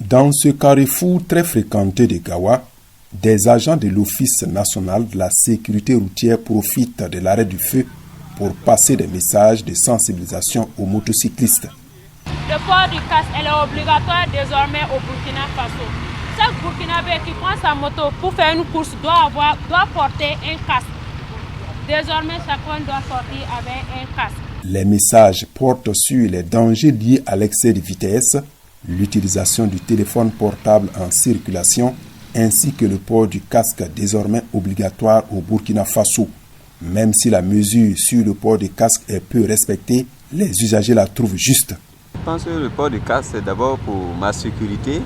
Dans ce carrefour très fréquenté de Gawa, des agents de l'Office national de la sécurité routière profitent de l'arrêt du feu pour passer des messages de sensibilisation aux motocyclistes. Le port du casque est obligatoire désormais au Burkina Faso. Chaque Burkinabé qui prend sa moto pour faire une course doit porter un casque. Désormais, chacun doit sortir avec un casque. Les messages portent sur les dangers liés à l'excès de vitesse, l'utilisation du téléphone portable en circulation, ainsi que le port du casque désormais obligatoire au Burkina Faso. Même si la mesure sur le port du casque est peu respectée, les usagers la trouvent juste. Je pense que le port du casque, c'est d'abord pour ma sécurité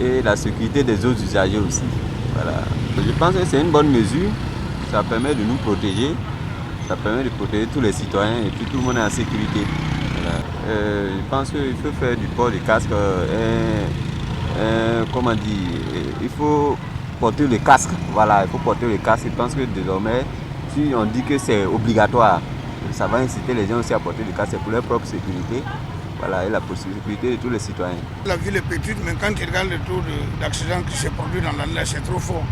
et la sécurité des autres usagers aussi. Voilà. Je pense que c'est une bonne mesure. Ça permet de nous protéger. Ça permet de protéger tous les citoyens et puis tout le monde est en sécurité. Voilà. Je pense qu'il faut faire du port du casque. Comment dire, il faut porter le casque. Voilà, il faut porter le casque. Je pense que désormais, si on dit que c'est obligatoire, ça va inciter les gens aussi à porter le casque. C'est pour leur propre sécurité. Voilà, et la sécurité de tous les citoyens. La ville est petite, mais quand tu regardes le taux d'accident qui s'est produit dans l'année, c'est trop fort.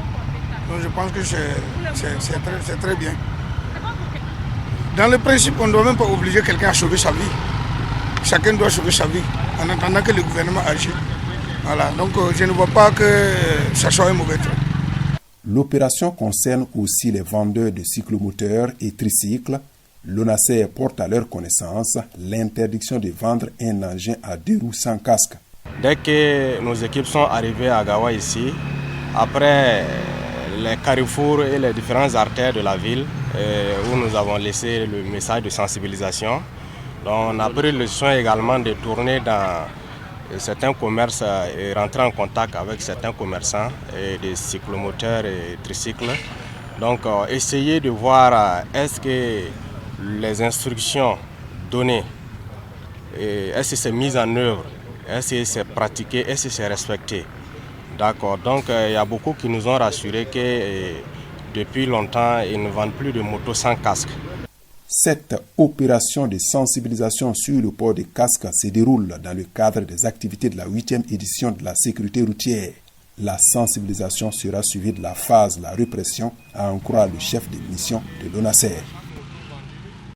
Donc je pense que c'est très bien. Dans le principe, on ne doit même pas obliger quelqu'un à sauver sa vie. Chacun doit sauver sa vie en attendant que le gouvernement agisse. Voilà, donc je ne vois pas que ça soit un mauvais truc. L'opération concerne aussi les vendeurs de cyclomoteurs et tricycles. L'ONASER porte à leur connaissance l'interdiction de vendre un engin à 2 roues sans casque. Dès que nos équipes sont arrivées à Gawa ici, après les carrefours et les différentes artères de la ville, où nous avons laissé le message de sensibilisation, donc on a pris le soin également de tourner dans certains commerces et rentrer en contact avec certains commerçants et des cyclomoteurs et tricycles. Donc essayer de voir est-ce que les instructions données, est-ce que c'est mis en œuvre, est-ce que c'est pratiqué, est-ce que c'est respecté. D'accord, donc il y a beaucoup qui nous ont rassuré que depuis longtemps, ils ne vendent plus de motos sans casque. Cette opération de sensibilisation sur le port des casques se déroule dans le cadre des activités de la 8e édition de la sécurité routière. La sensibilisation sera suivie de la phase de la répression, à en croire le chef de mission de l'ONASER.